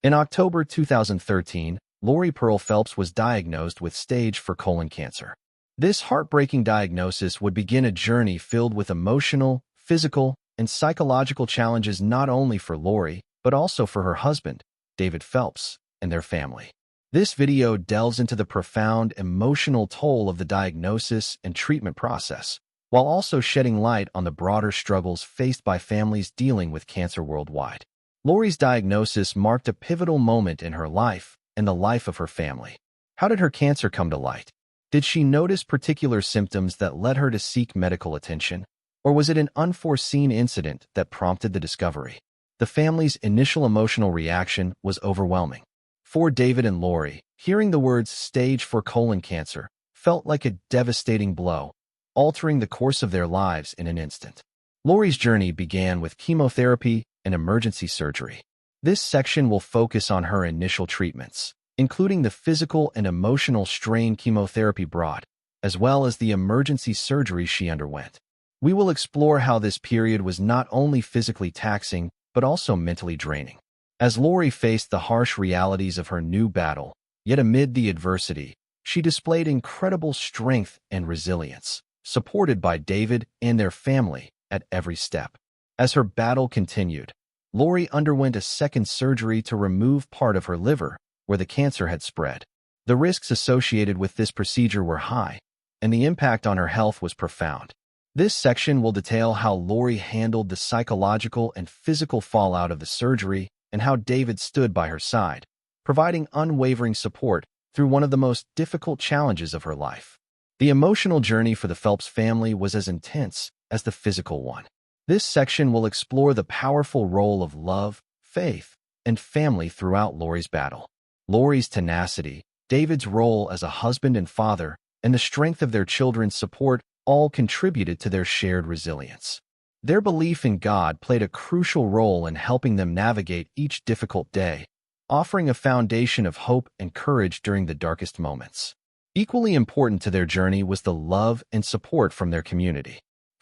In October 2013, Purtle Phelps was diagnosed with stage 4 colon cancer. This heartbreaking diagnosis would begin a journey filled with emotional, physical, and psychological challenges not only for Lori, but also for her husband, David Phelps, and their family. This video delves into the profound emotional toll of the diagnosis and treatment process, while also shedding light on the broader struggles faced by families dealing with cancer worldwide. Lori's diagnosis marked a pivotal moment in her life and the life of her family. How did her cancer come to light? Did she notice particular symptoms that led her to seek medical attention? Or was it an unforeseen incident that prompted the discovery? The family's initial emotional reaction was overwhelming. For David and Lori, hearing the words stage 4 colon cancer felt like a devastating blow, altering the course of their lives in an instant. Lori's journey began with chemotherapy and emergency surgery. This section will focus on her initial treatments, including the physical and emotional strain chemotherapy brought, as well as the emergency surgery she underwent. We will explore how this period was not only physically taxing, but also mentally draining. As Lori faced the harsh realities of her new battle, yet amid the adversity, she displayed incredible strength and resilience, supported by David and their family at every step. As her battle continued, Lori underwent a second surgery to remove part of her liver where the cancer had spread. The risks associated with this procedure were high, and the impact on her health was profound. This section will detail how Lori handled the psychological and physical fallout of the surgery and how David stood by her side, providing unwavering support through one of the most difficult challenges of her life. The emotional journey for the Phelps family was as intense as the physical one. This section will explore the powerful role of love, faith, and family throughout Lori's battle. Lori's tenacity, David's role as a husband and father, and the strength of their children's support all contributed to their shared resilience. Their belief in God played a crucial role in helping them navigate each difficult day, offering a foundation of hope and courage during the darkest moments. Equally important to their journey was the love and support from their community.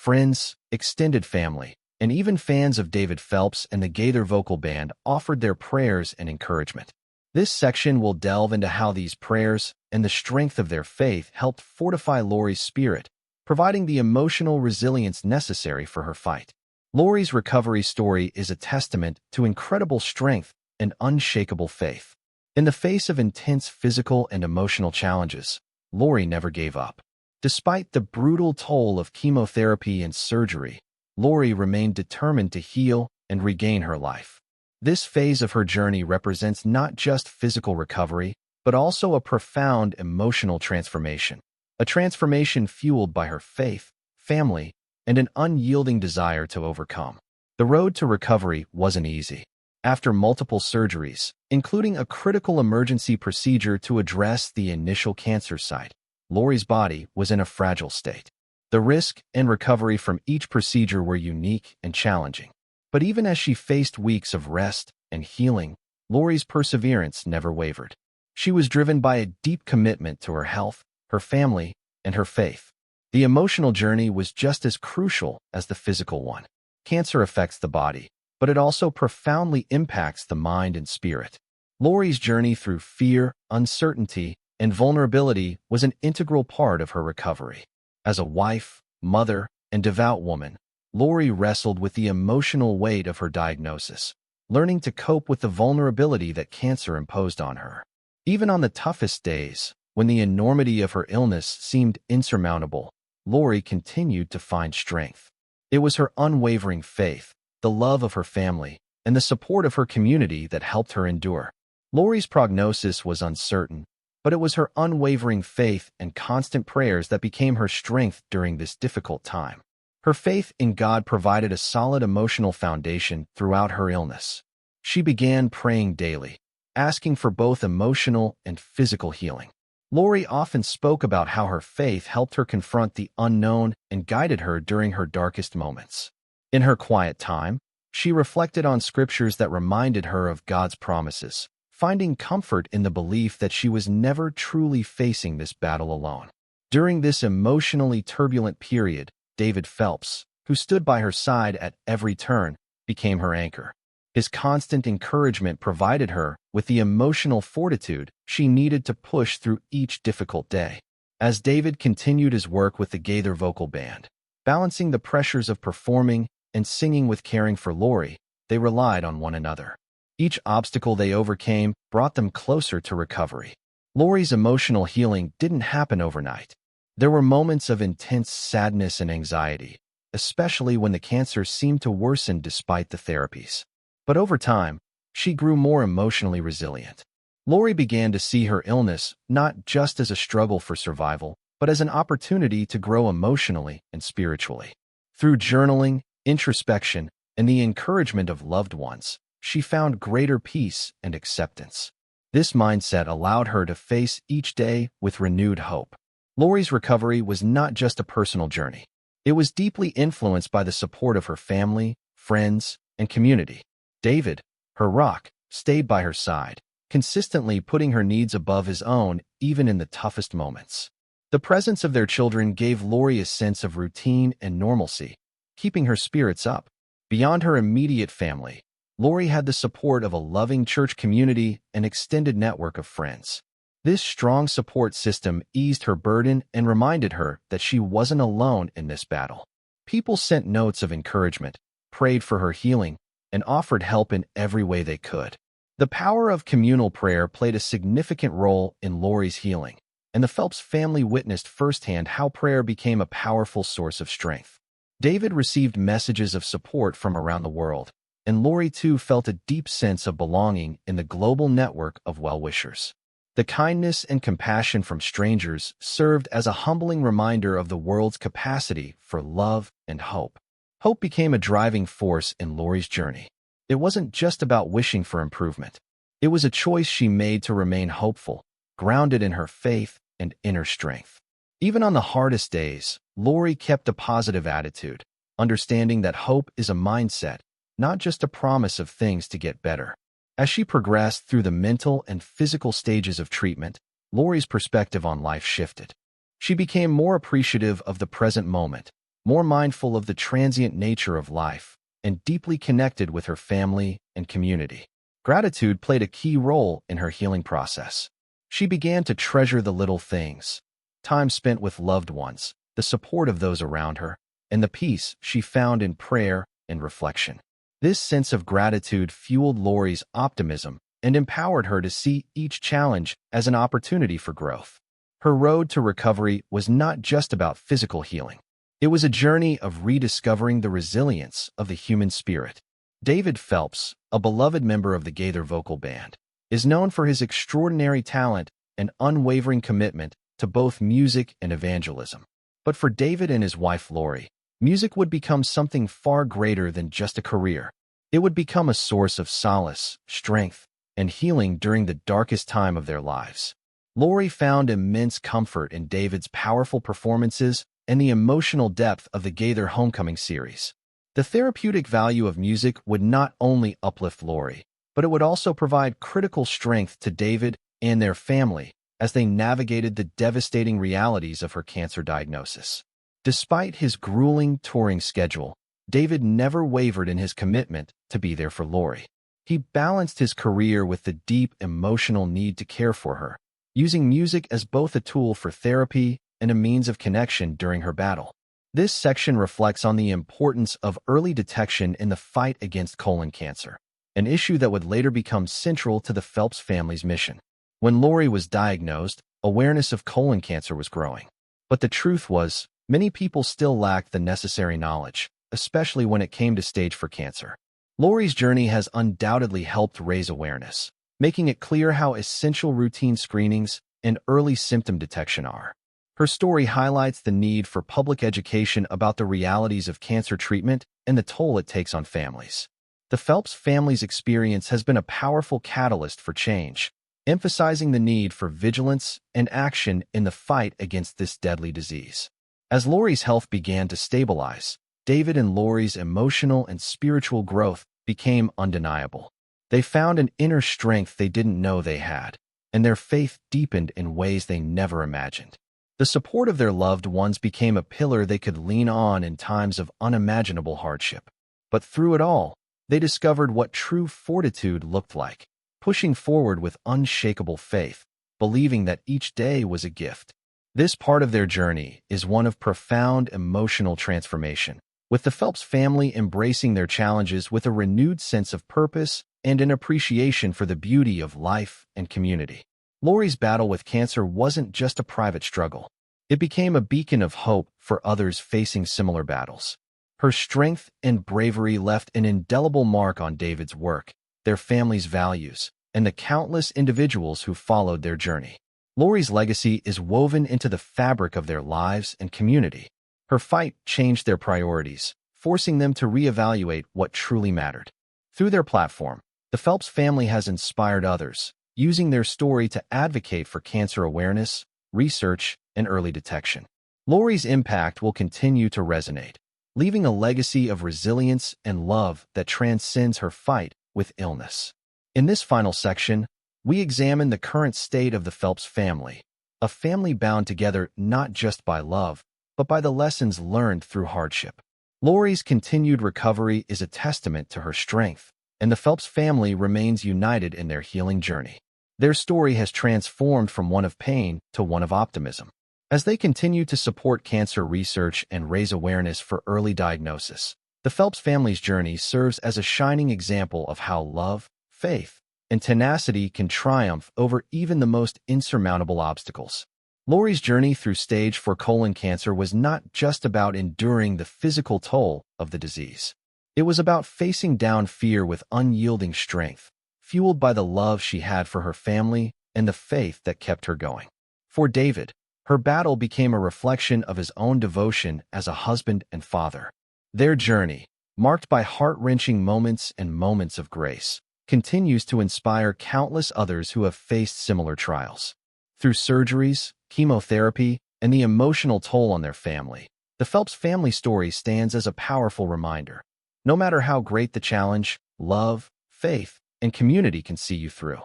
Friends, extended family, and even fans of David Phelps and the Gaither Vocal Band offered their prayers and encouragement. This section will delve into how these prayers and the strength of their faith helped fortify Lori's spirit, providing the emotional resilience necessary for her fight. Lori's recovery story is a testament to incredible strength and unshakable faith. In the face of intense physical and emotional challenges, Lori never gave up. Despite the brutal toll of chemotherapy and surgery, Lori remained determined to heal and regain her life. This phase of her journey represents not just physical recovery, but also a profound emotional transformation. A transformation fueled by her faith, family, and an unyielding desire to overcome. The road to recovery wasn't easy. After multiple surgeries, including a critical emergency procedure to address the initial cancer site, Lori's body was in a fragile state. The risk and recovery from each procedure were unique and challenging. But even as she faced weeks of rest and healing, Lori's perseverance never wavered. She was driven by a deep commitment to her health, her family, and her faith. The emotional journey was just as crucial as the physical one. Cancer affects the body, but it also profoundly impacts the mind and spirit. Lori's journey through fear, uncertainty, and vulnerability was an integral part of her recovery. As a wife, mother, and devout woman, Lori wrestled with the emotional weight of her diagnosis, learning to cope with the vulnerability that cancer imposed on her. Even on the toughest days, when the enormity of her illness seemed insurmountable, Lori continued to find strength. It was her unwavering faith, the love of her family, and the support of her community that helped her endure. Lori's prognosis was uncertain, but it was her unwavering faith and constant prayers that became her strength during this difficult time. Her faith in God provided a solid emotional foundation throughout her illness. She began praying daily, asking for both emotional and physical healing. Lori often spoke about how her faith helped her confront the unknown and guided her during her darkest moments. In her quiet time, she reflected on scriptures that reminded her of God's promises, finding comfort in the belief that she was never truly facing this battle alone. During this emotionally turbulent period, David Phelps, who stood by her side at every turn, became her anchor. His constant encouragement provided her with the emotional fortitude she needed to push through each difficult day. As David continued his work with the Gaither vocal band, balancing the pressures of performing and singing with caring for Lori, they relied on one another. Each obstacle they overcame brought them closer to recovery. Lori's emotional healing didn't happen overnight. There were moments of intense sadness and anxiety, especially when the cancer seemed to worsen despite the therapies. But over time, she grew more emotionally resilient. Lori began to see her illness not just as a struggle for survival, but as an opportunity to grow emotionally and spiritually. Through journaling, introspection, and the encouragement of loved ones, she found greater peace and acceptance. This mindset allowed her to face each day with renewed hope. Lori's recovery was not just a personal journey. It was deeply influenced by the support of her family, friends, and community. David, her rock, stayed by her side, consistently putting her needs above his own even in the toughest moments. The presence of their children gave Lori a sense of routine and normalcy, keeping her spirits up. Beyond her immediate family, Lori had the support of a loving church community and extended network of friends. This strong support system eased her burden and reminded her that she wasn't alone in this battle. People sent notes of encouragement, prayed for her healing, and offered help in every way they could. The power of communal prayer played a significant role in Lori's healing, and the Phelps family witnessed firsthand how prayer became a powerful source of strength. David received messages of support from around the world, and Lori too felt a deep sense of belonging in the global network of well-wishers. The kindness and compassion from strangers served as a humbling reminder of the world's capacity for love and hope. Hope became a driving force in Lori's journey. It wasn't just about wishing for improvement. It was a choice she made to remain hopeful, grounded in her faith and inner strength. Even on the hardest days, Lori kept a positive attitude, understanding that hope is a mindset, not just a promise of things to get better. As she progressed through the mental and physical stages of treatment, Lori's perspective on life shifted. She became more appreciative of the present moment, more mindful of the transient nature of life, and deeply connected with her family and community. Gratitude played a key role in her healing process. She began to treasure the little things, time spent with loved ones, the support of those around her, and the peace she found in prayer and reflection. This sense of gratitude fueled Lori's optimism and empowered her to see each challenge as an opportunity for growth. Her road to recovery was not just about physical healing. It was a journey of rediscovering the resilience of the human spirit. David Phelps, a beloved member of the Gaither vocal band, is known for his extraordinary talent and unwavering commitment to both music and evangelism. But for David and his wife Lori, music would become something far greater than just a career. It would become a source of solace, strength, and healing during the darkest time of their lives. Lori found immense comfort in David's powerful performances and the emotional depth of the Gaither Homecoming series. The therapeutic value of music would not only uplift Lori, but it would also provide critical strength to David and their family as they navigated the devastating realities of her cancer diagnosis. Despite his grueling touring schedule, David never wavered in his commitment to be there for Lori. He balanced his career with the deep emotional need to care for her, using music as both a tool for therapy and a means of connection during her battle. This section reflects on the importance of early detection in the fight against colon cancer, an issue that would later become central to the Phelps family's mission. When Lori was diagnosed, awareness of colon cancer was growing. But the truth was, many people still lacked the necessary knowledge, especially when it came to stage 4 cancer. Lori's journey has undoubtedly helped raise awareness, making it clear how essential routine screenings and early symptom detection are. Her story highlights the need for public education about the realities of cancer treatment and the toll it takes on families. The Phelps family's experience has been a powerful catalyst for change, emphasizing the need for vigilance and action in the fight against this deadly disease. As Lori's health began to stabilize, David and Lori's emotional and spiritual growth became undeniable. They found an inner strength they didn't know they had, and their faith deepened in ways they never imagined. The support of their loved ones became a pillar they could lean on in times of unimaginable hardship. But through it all, they discovered what true fortitude looked like, pushing forward with unshakable faith, believing that each day was a gift. This part of their journey is one of profound emotional transformation, with the Phelps family embracing their challenges with a renewed sense of purpose and an appreciation for the beauty of life and community. Lori's battle with cancer wasn't just a private struggle. It became a beacon of hope for others facing similar battles. Her strength and bravery left an indelible mark on David's work, their family's values, and the countless individuals who followed their journey. Lori's legacy is woven into the fabric of their lives and community. Her fight changed their priorities, forcing them to reevaluate what truly mattered. Through their platform, the Phelps family has inspired others, using their story to advocate for cancer awareness, research, and early detection. Lori's impact will continue to resonate, leaving a legacy of resilience and love that transcends her fight with illness. In this final section, we examine the current state of the Phelps family, a family bound together not just by love, but by the lessons learned through hardship. Lori's continued recovery is a testament to her strength, and the Phelps family remains united in their healing journey. Their story has transformed from one of pain to one of optimism. As they continue to support cancer research and raise awareness for early diagnosis, the Phelps family's journey serves as a shining example of how love, faith, and tenacity can triumph over even the most insurmountable obstacles. Lori's journey through stage 4 colon cancer was not just about enduring the physical toll of the disease. It was about facing down fear with unyielding strength, fueled by the love she had for her family and the faith that kept her going. For David, her battle became a reflection of his own devotion as a husband and father. Their journey, marked by heart-wrenching moments and moments of grace, continues to inspire countless others who have faced similar trials. Through surgeries, chemotherapy, and the emotional toll on their family, the Phelps family story stands as a powerful reminder. No matter how great the challenge, love, faith, and community can see you through.